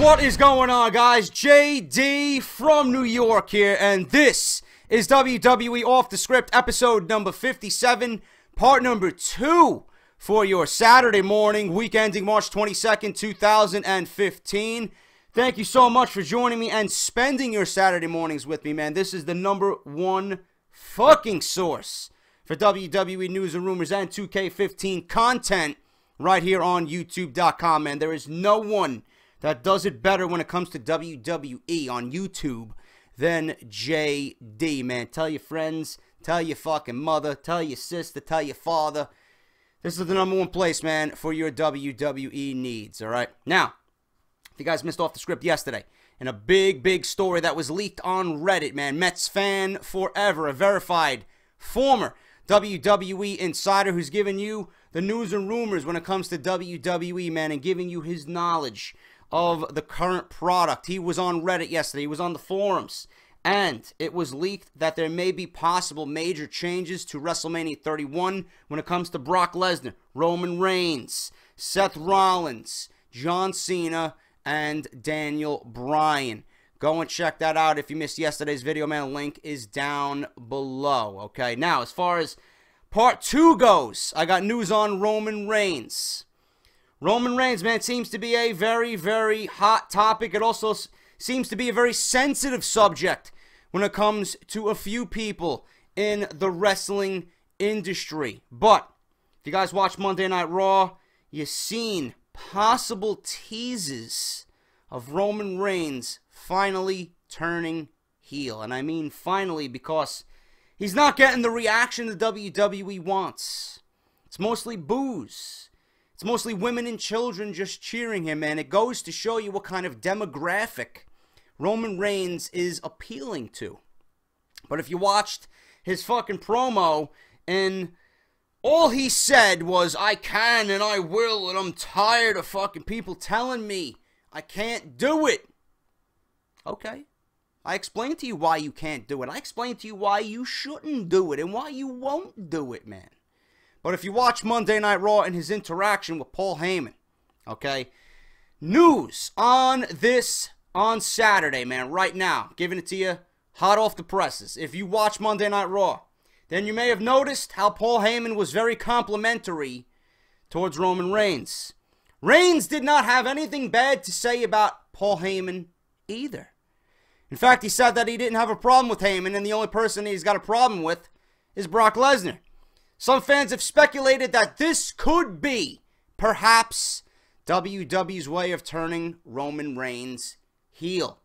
What is going on, guys? JD from New York here, and this is WWE Off The Script, episode number 57, part number 2 for your Saturday morning, week ending March 22nd, 2015. Thank you so much for joining me and spending your Saturday mornings with me, man. This is the number one fucking source for WWE news and rumors and 2K15 content right here on YouTube.com, man. There is no one that does it better when it comes to WWE on YouTube than JD, man. Tell your friends, tell your fucking mother, tell your sister, tell your father. This is the number one place, man, for your WWE needs, all right? Now, if you guys missed Off The Script yesterday, in a big story that was leaked on Reddit, man, Mets fan forever, a verified former WWE insider who's giving you the news and rumors when it comes to WWE, man, and giving you his knowledge of the current product. He was on Reddit yesterday. He was on the forums. And it was leaked that there may be possible major changes to WrestleMania 31 when it comes to Brock Lesnar, Roman Reigns, Seth Rollins, John Cena, and Daniel Bryan. Go and check that out if you missed yesterday's video, man. Link is down below, okay? Now, as far as part 2 goes, I got news on Roman Reigns. Roman Reigns, man, seems to be a very hot topic. It also seems to be a very sensitive subject when it comes to a few people in the wrestling industry. But if you guys watch Monday Night Raw, you've seen possible teases of Roman Reigns finally turning heel. And I mean finally because he's not getting the reaction the WWE wants. It's mostly boos. It's mostly women and children just cheering him, man. It goes to show you what kind of demographic Roman Reigns is appealing to. But if you watched his fucking promo, and all he said was, I can and I will, and I'm tired of fucking people telling me I can't do it. Okay. I explained to you why you can't do it. I explained to you why you shouldn't do it and why you won't do it, man. But if you watch Monday Night Raw and his interaction with Paul Heyman, okay, news on this on Saturday, man, right now, giving it to you hot off the presses. If you watch Monday Night Raw, then you may have noticed how Paul Heyman was very complimentary towards Roman Reigns. Reigns did not have anything bad to say about Paul Heyman either. In fact, he said that he didn't have a problem with Heyman, and the only person he's got a problem with is Brock Lesnar. Some fans have speculated that this could be, perhaps, WWE's way of turning Roman Reigns heel.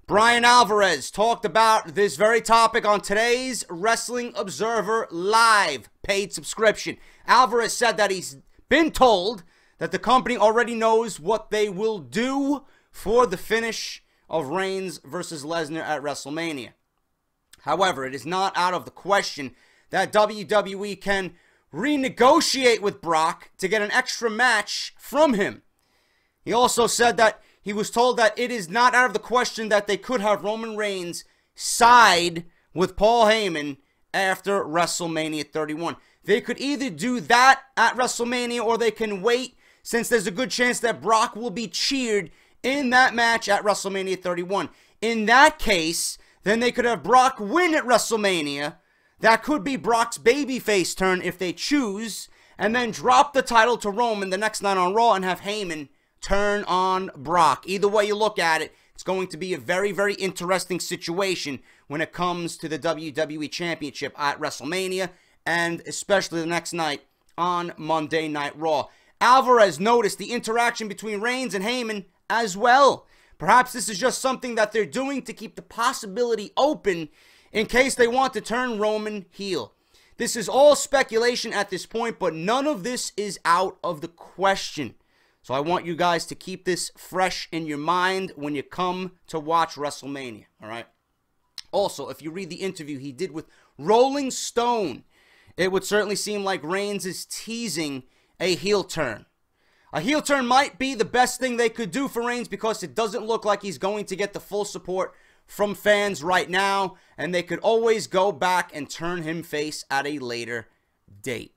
Brian Alvarez talked about this very topic on today's Wrestling Observer Live paid subscription. Alvarez said that he's been told that the company already knows what they will do for the finish of Reigns versus Lesnar at WrestleMania. However, it is not out of the question that WWE can renegotiate with Brock to get an extra match from him. He also said that he was told that it is not out of the question that they could have Roman Reigns side with Paul Heyman after WrestleMania 31. They could either do that at WrestleMania or they can wait, since there's a good chance that Brock will be cheered in that match at WrestleMania 31. In that case, then they could have Brock win at WrestleMania. That could be Brock's babyface turn if they choose, and then drop the title to Roman the next night on Raw and have Heyman turn on Brock. Either way you look at it, it's going to be a very interesting situation when it comes to the WWE Championship at WrestleMania, and especially the next night on Monday Night Raw. Alvarez noticed the interaction between Reigns and Heyman as well. Perhaps this is just something that they're doing to keep the possibility open in case they want to turn Roman heel. This is all speculation at this point, but none of this is out of the question. So I want you guys to keep this fresh in your mind when you come to watch WrestleMania, all right? Also, if you read the interview he did with Rolling Stone, it would certainly seem like Reigns is teasing a heel turn. A heel turn might be the best thing they could do for Reigns because it doesn't look like he's going to get the full support from fans right now, and they could always go back and turn him face at a later date.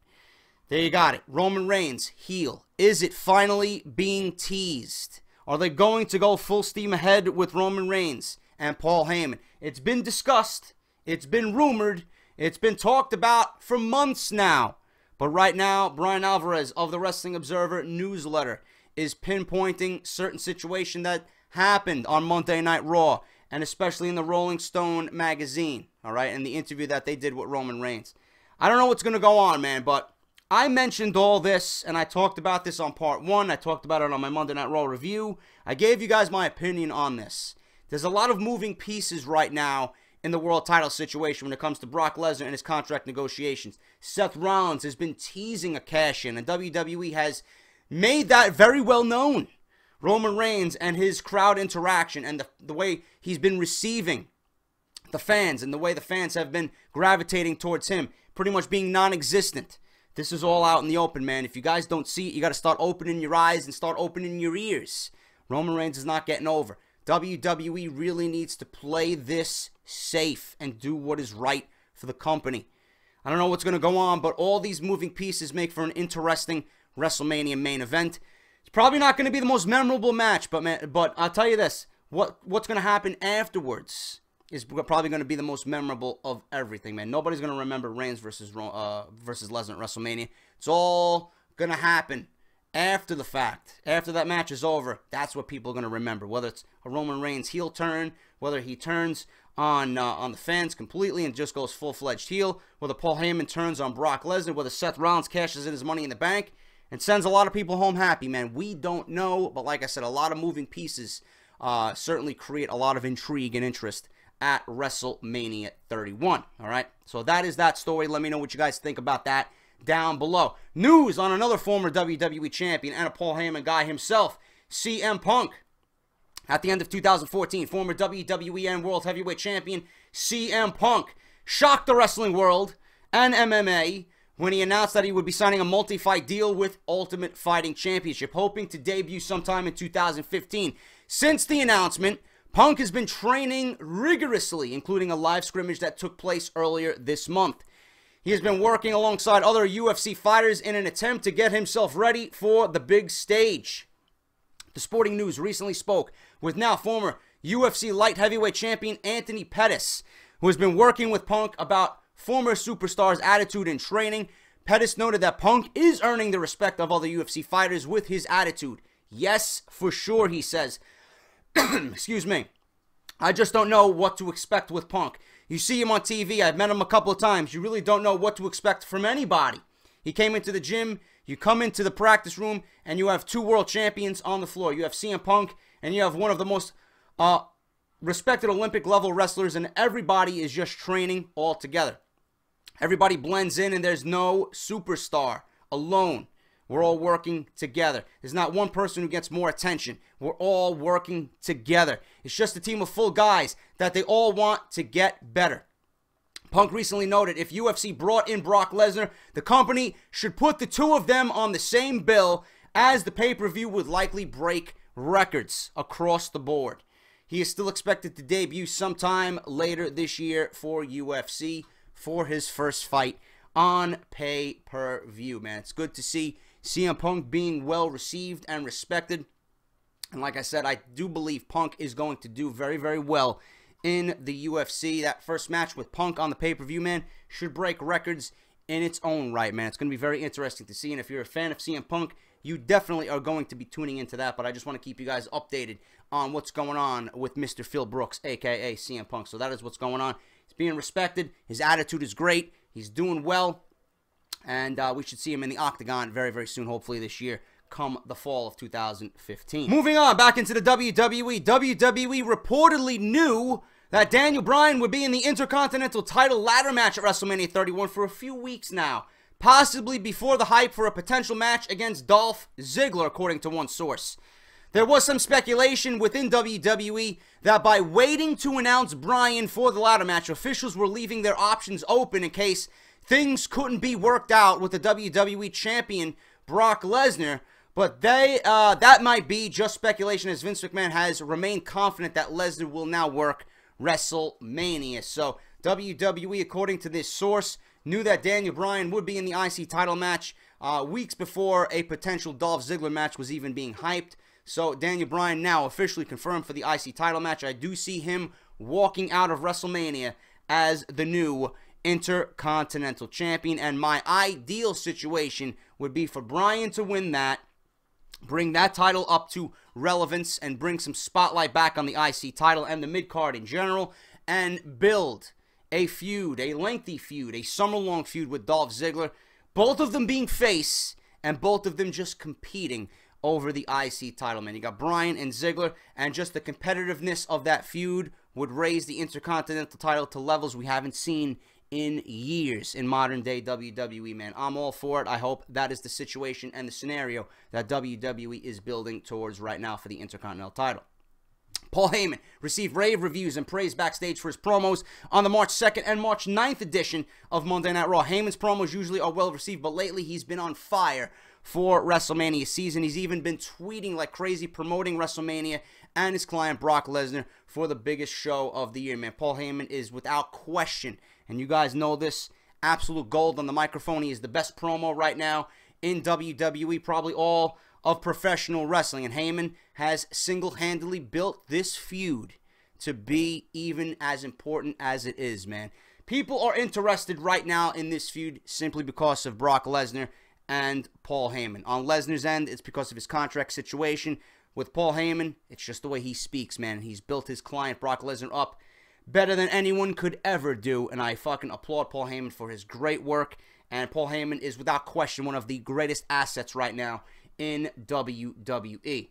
There you got it. Roman Reigns, heel. Is it finally being teased? Are they going to go full steam ahead with Roman Reigns and Paul Heyman? It's been discussed. It's been rumored. It's been talked about for months now. But right now, Brian Alvarez of the Wrestling Observer newsletter is pinpointing certain situation that happened on Monday Night Raw, and especially in the Rolling Stone magazine, all right, and the interview that they did with Roman Reigns. I don't know what's going to go on, man, but I mentioned all this, and I talked about this on part 1. I talked about it on my Monday Night Raw review. I gave you guys my opinion on this. There's a lot of moving pieces right now in the world title situation when it comes to Brock Lesnar and his contract negotiations. Seth Rollins has been teasing a cash-in, and WWE has made that very well known. Roman Reigns and his crowd interaction and the way he's been receiving the fans and the way the fans have been gravitating towards him, pretty much being non-existent. This is all out in the open, man. If you guys don't see it, you got to start opening your eyes and start opening your ears. Roman Reigns is not getting over. WWE really needs to play this safe and do what is right for the company. I don't know what's going to go on, but all these moving pieces make for an interesting WrestleMania main event. It's probably not going to be the most memorable match, but I'll tell you this. What's going to happen afterwards is probably going to be the most memorable of everything, man. Nobody's going to remember Reigns versus Lesnar at WrestleMania. It's all going to happen after the fact. After that match is over, that's what people are going to remember. Whether it's a Roman Reigns heel turn, whether he turns on the fans completely and just goes full-fledged heel, whether Paul Heyman turns on Brock Lesnar, whether Seth Rollins cashes in his Money in the Bank and sends a lot of people home happy, man. We don't know, but like I said, a lot of moving pieces certainly create a lot of intrigue and interest at WrestleMania 31, all right? So that is that story. Let me know what you guys think about that down below. News on another former WWE champion and a Paul Heyman guy himself, CM Punk. At the end of 2014, former WWE and World Heavyweight Champion CM Punk shocked the wrestling world and MMA when he announced that he would be signing a multi-fight deal with Ultimate Fighting Championship, hoping to debut sometime in 2015. Since the announcement, Punk has been training rigorously, including a live scrimmage that took place earlier this month. He has been working alongside other UFC fighters in an attempt to get himself ready for the big stage. The Sporting News recently spoke with now former UFC light heavyweight champion Anthony Pettis, who has been working with Punk about former superstar's attitude and training. Pettis noted that Punk is earning the respect of other UFC fighters with his attitude. Yes, for sure, he says. Excuse me. I just don't know what to expect with Punk. You see him on TV. I've met him a couple of times. You really don't know what to expect from anybody. He came into the gym. You come into the practice room, and you have two world champions on the floor. You have CM Punk, and you have one of the most respected Olympic-level wrestlers, and everybody is just training all together. Everybody blends in, and there's no superstar alone. We're all working together. There's not one person who gets more attention. We're all working together. It's just a team of full guys that they all want to get better. Punk recently noted if UFC brought in Brock Lesnar, the company should put the two of them on the same bill, as the pay-per-view would likely break records across the board. He is still expected to debut sometime later this year for UFC for his first fight on pay-per-view, man. It's good to see CM Punk being well received and respected. And like I said, I do believe Punk is going to do very, very well in the UFC. That first match with Punk on the pay-per-view, man, should break records in its own right, man. It's going to be very interesting to see. And if you're a fan of CM Punk, you definitely are going to be tuning into that. But I just want to keep you guys updated on what's going on with Mr. Phil Brooks, a.k.a. CM Punk. So that is what's going on. He's being respected. His attitude is great. He's doing well. And we should see him in the Octagon very, very soon, hopefully this year, come the fall of 2015. Moving on, back into the WWE. WWE reportedly knew that Daniel Bryan would be in the Intercontinental title ladder match at WrestleMania 31 for a few weeks now, possibly before the hype for a potential match against Dolph Ziggler, according to one source. There was some speculation within WWE that by waiting to announce Bryan for the ladder match, officials were leaving their options open in case things couldn't be worked out with the WWE Champion Brock Lesnar, but that might be just speculation, as Vince McMahon has remained confident that Lesnar will now work WrestleMania. So WWE, according to this source, knew that Daniel Bryan would be in the IC title match weeks before a potential Dolph Ziggler match was even being hyped. So Daniel Bryan now officially confirmed for the IC title match. I do see him walking out of WrestleMania as the new Intercontinental Champion. And my ideal situation would be for Bryan to win that, bring that title up to relevance, and bring some spotlight back on the IC title and the mid-card in general, and build a feud, a lengthy feud, a summer-long feud with Dolph Ziggler, both of them being face, and both of them just competing over the IC title, man. You got Bryan and Ziggler, and just the competitiveness of that feud would raise the Intercontinental title to levels we haven't seen in years in modern-day WWE, man. I'm all for it. I hope that is the situation and the scenario that WWE is building towards right now for the Intercontinental title. Paul Heyman received rave reviews and praise backstage for his promos on the March 2nd and March 9th edition of Monday Night Raw. Heyman's promos usually are well received, but lately he's been on fire for WrestleMania season. He's even been tweeting like crazy, promoting WrestleMania and his client Brock Lesnar for the biggest show of the year, man. Paul Heyman is without question, and you guys know this, absolute gold on the microphone. He is the best promo right now in WWE, probably all of professional wrestling, and Heyman has single-handedly built this feud to be even as important as it is, man. People are interested right now in this feud simply because of Brock Lesnar and Paul Heyman. On Lesnar's end, it's because of his contract situation. With Paul Heyman, it's just the way he speaks, man. He's built his client, Brock Lesnar, up better than anyone could ever do, and I fucking applaud Paul Heyman for his great work, and Paul Heyman is without question one of the greatest assets right now in WWE.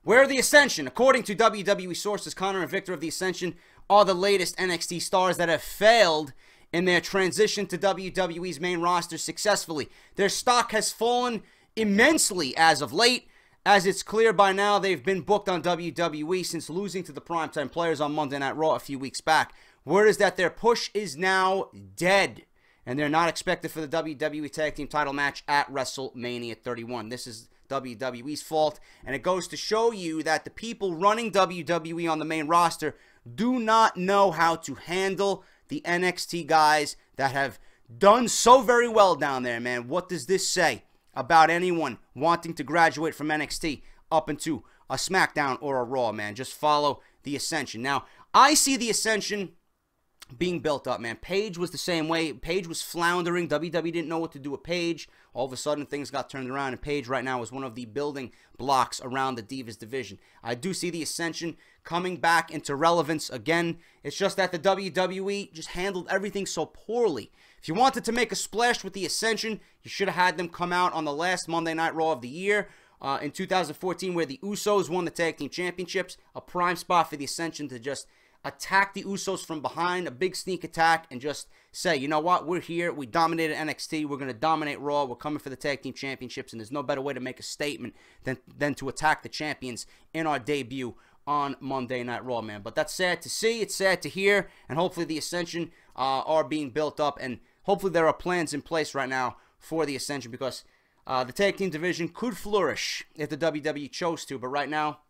Where are the Ascension? According to WWE sources, Connor and Victor of the Ascension are the latest NXT stars that have failed in their transition to WWE's main roster successfully. Their stock has fallen immensely as of late, as it's clear by now they've been booked on WWE since losing to the Primetime Players on Monday Night Raw a few weeks back. Word is that their push is now dead, and they're not expected for the WWE Tag Team title match at WrestleMania 31. This is WWE's fault, and it goes to show you that the people running WWE on the main roster do not know how to handle the NXT guys that have done so very well down there, man. What does this say about anyone wanting to graduate from NXT up into a SmackDown or a Raw, man? Just follow the Ascension. Now, I see the Ascension being built up, man. Paige was the same way. Paige was floundering. WWE didn't know what to do with Paige. All of a sudden, things got turned around, and Paige right now is one of the building blocks around the Divas division. I do see the Ascension coming back into relevance again. It's just that the WWE just handled everything so poorly. If you wanted to make a splash with the Ascension, you should have had them come out on the last Monday Night Raw of the year in 2014, where the Usos won the Tag Team Championships. A prime spot for the Ascension to just attack the Usos from behind, a big sneak attack, and just say, you know what, we're here, we dominated NXT, we're going to dominate Raw, we're coming for the Tag Team Championships, and there's no better way to make a statement than to attack the champions in our debut on Monday Night Raw, man. But that's sad to see, it's sad to hear, and hopefully the Ascension are being built up, and hopefully there are plans in place right now for the Ascension, because the Tag Team division could flourish if the WWE chose to, but right now,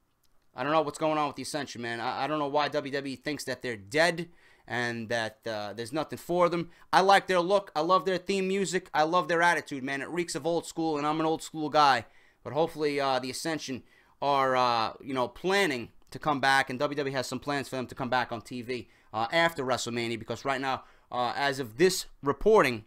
I don't know what's going on with the Ascension, man. I don't know why WWE thinks that they're dead and that there's nothing for them. I like their look. I love their theme music. I love their attitude, man. It reeks of old school, and I'm an old school guy. But hopefully the Ascension are, planning to come back, and WWE has some plans for them to come back on TV after WrestleMania, because right now, as of this reporting,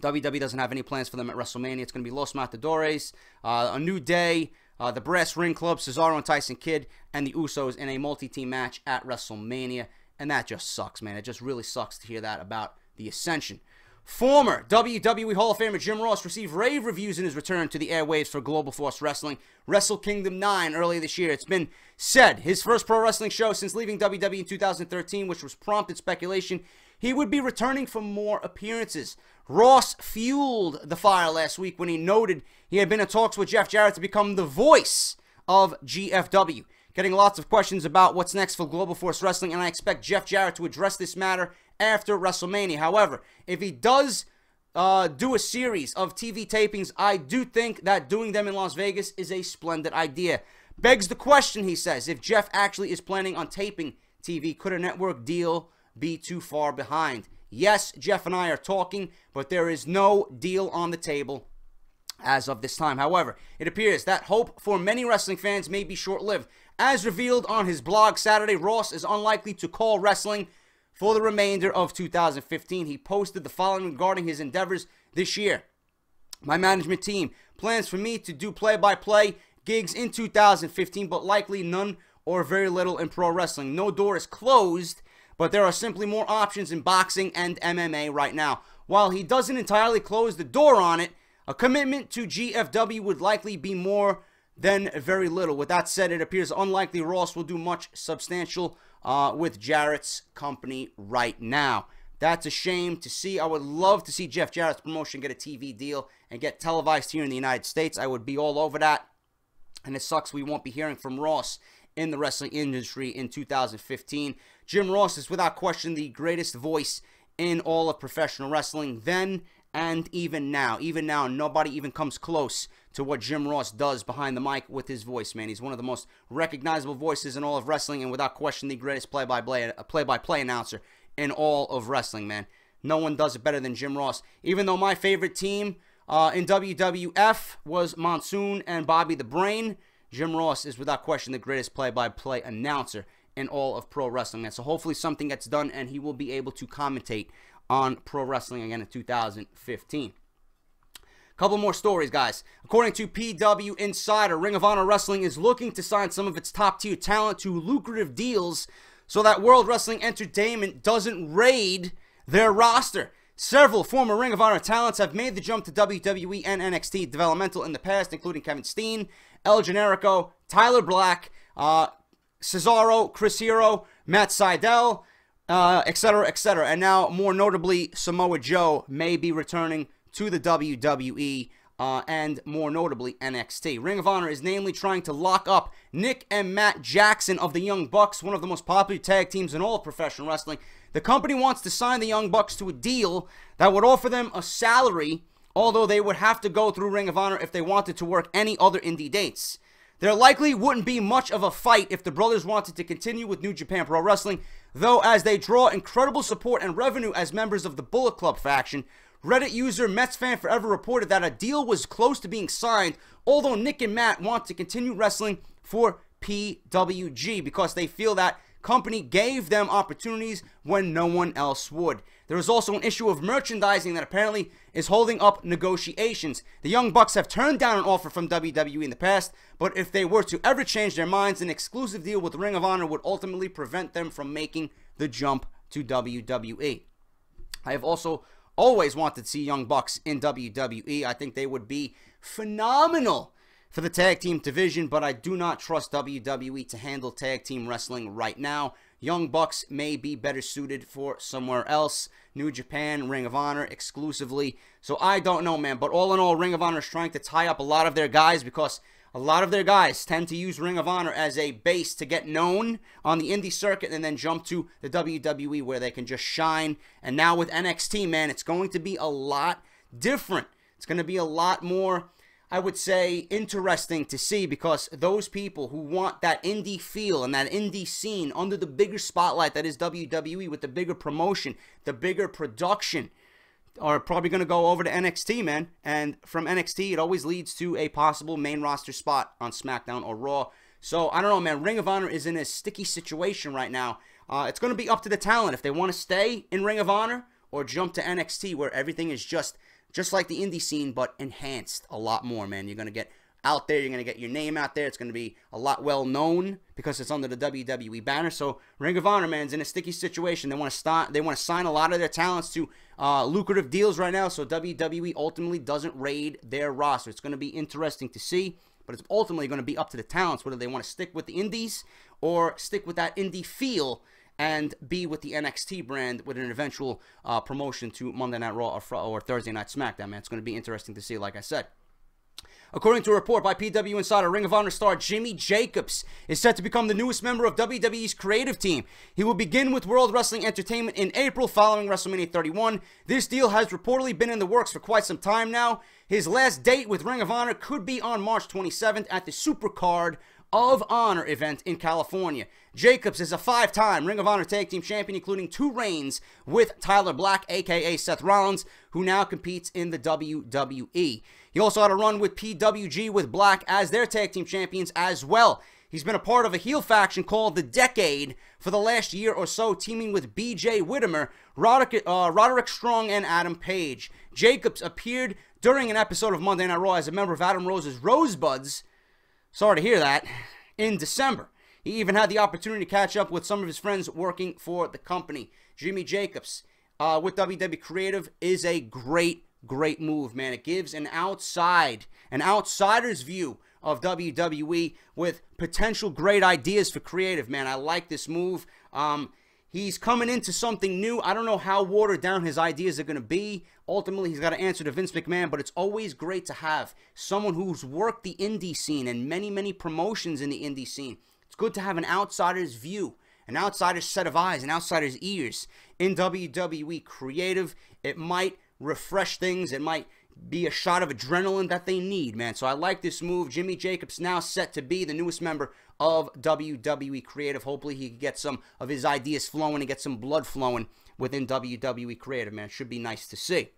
WWE doesn't have any plans for them at WrestleMania. It's going to be Los Matadores, A New Day, the Brass Ring Club, Cesaro and Tyson Kidd, and the Usos in a multi-team match at WrestleMania. And that just sucks, man. It just really sucks to hear that about the Ascension. Former WWE Hall of Famer Jim Ross received rave reviews in his return to the airwaves for Global Force Wrestling Wrestle Kingdom 9 earlier this year. It's been said his first pro wrestling show since leaving WWE in 2013, which was prompted speculation he would be returning for more appearances. Ross fueled the fire last week when he noted he had been in talks with Jeff Jarrett to become the voice of GFW. Getting lots of questions about what's next for Global Force Wrestling, and I expect Jeff Jarrett to address this matter after WrestleMania. However, if he does do a series of TV tapings, I do think that doing them in Las Vegas is a splendid idea. Begs the question, he says, if Jeff actually is planning on taping TV, could a network deal be too far behind? Yes, Jeff and I are talking, but there is no deal on the table. as of this time. However, it appears that hope for many wrestling fans may be short-lived. As revealed on his blog Saturday, Ross is unlikely to call wrestling for the remainder of 2015. He posted the following regarding his endeavors this year. My management team plans for me to do play-by-play gigs in 2015, but likely none or very little in pro wrestling. No door is closed, but there are simply more options in boxing and MMA right now. While he doesn't entirely close the door on it, a commitment to GFW would likely be more than very little. With that said, it appears unlikely Ross will do much substantial with Jarrett's company right now. That's a shame to see. I would love to see Jeff Jarrett's promotion get a TV deal and get televised here in the United States. I would be all over that. And it sucks we won't be hearing from Ross in the wrestling industry in 2015. Jim Ross is without question the greatest voice in all of professional wrestling then and even now. Even now, nobody even comes close to what Jim Ross does behind the mic with his voice, man. He's one of the most recognizable voices in all of wrestling and without question the greatest play-by-play announcer in all of wrestling, man. No one does it better than Jim Ross. Even though my favorite team in WWF was Monsoon and Bobby the Brain, Jim Ross is without question the greatest play-by-play announcer in all of pro wrestling, man. So hopefully something gets done and he will be able to commentate on pro wrestling again in 2015. Couple more stories, guys. According to PW Insider, Ring of Honor Wrestling is looking to sign some of its top-tier talent to lucrative deals so that World Wrestling Entertainment doesn't raid their roster. Several former Ring of Honor talents have made the jump to WWE and NXT developmental in the past, including Kevin Steen, El Generico, Tyler Black, Cesaro, Chris Hero, Matt Sydal, etc., etc. And now, more notably, Samoa Joe may be returning to the WWE and more notably NXT. Ring of Honor is namely trying to lock up Nick and Matt Jackson of the Young Bucks, one of the most popular tag teams in all of professional wrestling. The company wants to sign the Young Bucks to a deal that would offer them a salary, although they would have to go through Ring of Honor if they wanted to work any other indie dates. There likely wouldn't be much of a fight if the brothers wanted to continue with New Japan Pro Wrestling, though as they draw incredible support and revenue as members of the Bullet Club faction. Reddit user MetsFan Forever reported that a deal was close to being signed, although Nick and Matt want to continue wrestling for PWG because they feel that company gave them opportunities when no one else would. There is also an issue of merchandising that apparently is holding up negotiations. The Young Bucks have turned down an offer from WWE in the past, but if they were to ever change their minds, an exclusive deal with Ring of Honor would ultimately prevent them from making the jump to WWE. I have also always wanted to see Young Bucks in WWE. I think they would be phenomenal for the tag team division, but I do not trust WWE to handle tag team wrestling right now. Young Bucks may be better suited for somewhere else. New Japan, Ring of Honor exclusively. So I don't know, man. But all in all, Ring of Honor is trying to tie up a lot of their guys because a lot of their guys tend to use Ring of Honor as a base to get known on the indie circuit and then jump to the WWE where they can just shine. And now with NXT, man, it's going to be a lot different. It's going to be a lot more, I would say, interesting to see because those people who want that indie feel and that indie scene under the bigger spotlight that is WWE with the bigger promotion, the bigger production, are probably going to go over to NXT, man. And from NXT, it always leads to a possible main roster spot on SmackDown or Raw. So, I don't know, man. Ring of Honor is in a sticky situation right now. It's going to be up to the talent if they want to stay in Ring of Honor or jump to NXT where everything is just like the indie scene, but enhanced a lot more, man. You're going to get out there. You're going to get your name out there. It's going to be a lot well known because it's under the WWE banner. So Ring of Honor, man, is in a sticky situation. They want to sign a lot of their talents to lucrative deals right now. So WWE ultimately doesn't raid their roster. It's going to be interesting to see, but it's ultimately going to be up to the talents whether they want to stick with the indies or stick with that indie feel and be with the NXT brand with an eventual promotion to Monday Night Raw or Thursday Night SmackDown, man. It's going to be interesting to see, like I said. According to a report by PW Insider, Ring of Honor star Jimmy Jacobs is set to become the newest member of WWE's creative team. He will begin with World Wrestling Entertainment in April following WrestleMania 31. This deal has reportedly been in the works for quite some time now. His last date with Ring of Honor could be on March 27th at the Supercard of Honor event in California. Jacobs is a 5-time Ring of Honor Tag Team Champion, including 2 reigns with Tyler Black, a.k.a. Seth Rollins, who now competes in the WWE. He also had a run with PWG with Black as their Tag Team Champions as well. He's been a part of a heel faction called The Decade for the last year or so, teaming with B.J. Whitmer, Roderick Strong, and Adam Page. Jacobs appeared during an episode of Monday Night Raw as a member of Adam Rose's Rosebuds, sorry to hear that, in December. He even had the opportunity to catch up with some of his friends working for the company. Jimmy Jacobs with WWE Creative is a great move, man. It gives an outsider's view of WWE with potential great ideas for creative, man. I like this move. He's coming into something new. I don't know how watered down his ideas are going to be. Ultimately, he's got to answer to Vince McMahon, but it's always great to have someone who's worked the indie scene and many promotions in the indie scene. It's good to have an outsider's view, an outsider's set of eyes, an outsider's ears in WWE Creative. It might refresh things. It might be a shot of adrenaline that they need, man. So I like this move. Jimmy Jacobs now set to be the newest member of WWE Creative. Hopefully he can get some of his ideas flowing and get some blood flowing within WWE Creative, man. Should be nice to see.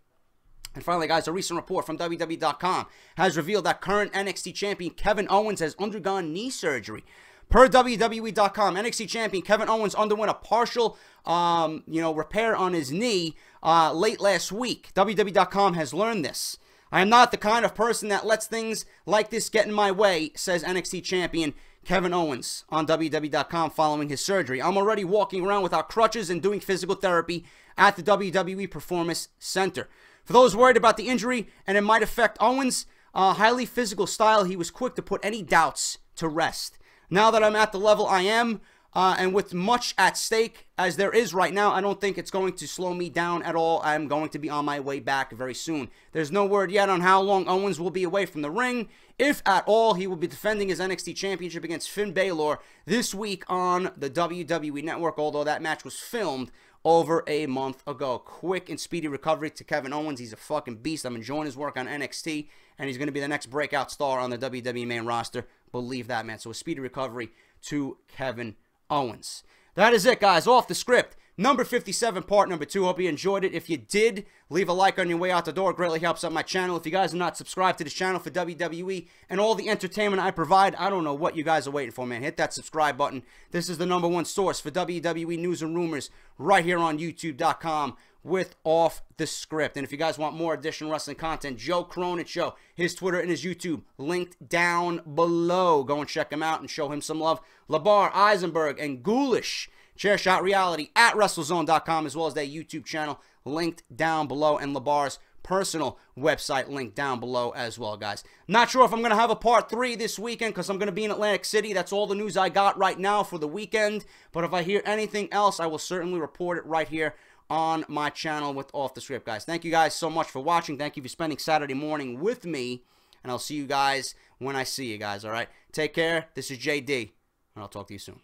And finally, guys, a recent report from WWE.com has revealed that current NXT champion Kevin Owens has undergone knee surgery. Per WWE.com, NXT champion Kevin Owens underwent a partial, repair on his knee late last week. WWE.com has learned this. I am not the kind of person that lets things like this get in my way, says NXT champion Kevin Owens on WWE.com following his surgery. I'm already walking around without crutches and doing physical therapy at the WWE Performance Center. For those worried about the injury and it might affect Owens' highly physical style, he was quick to put any doubts to rest. Now that I'm at the level I am, and with much at stake as there is right now, I don't think it's going to slow me down at all. I'm going to be on my way back very soon. There's no word yet on how long Owens will be away from the ring. If at all, he will be defending his NXT Championship against Finn Balor this week on the WWE Network, although that match was filmed over a month ago. Quick and speedy recovery to Kevin Owens. He's a fucking beast. I'm enjoying his work on NXT, and he's going to be the next breakout star on the WWE main roster. Believe that, man. So a speedy recovery to Kevin Owens. That is it, guys. Off the script. Number 57, part number 2. Hope you enjoyed it. If you did, leave a like on your way out the door. It greatly helps out my channel. If you guys are not subscribed to this channel for WWE and all the entertainment I provide, I don't know what you guys are waiting for, man. Hit that subscribe button. This is the #1 source for WWE news and rumors right here on YouTube.com with Off the Script. And if you guys want more additional wrestling content, Joe Cronin Show, his Twitter and his YouTube linked down below. Go and check him out and show him some love. Labar, Eisenberg, and Ghoulish Chairshot Reality at WrestleZone.com, as well as their YouTube channel linked down below, and Labar's personal website linked down below as well, guys. Not sure if I'm going to have a part 3 this weekend because I'm going to be in Atlantic City. That's all the news I got right now for the weekend. But if I hear anything else, I will certainly report it right here on my channel with Off the Script, guys. Thank you guys so much for watching. Thank you for spending Saturday morning with me. And I'll see you guys when I see you guys, all right? Take care. This is JD, and I'll talk to you soon.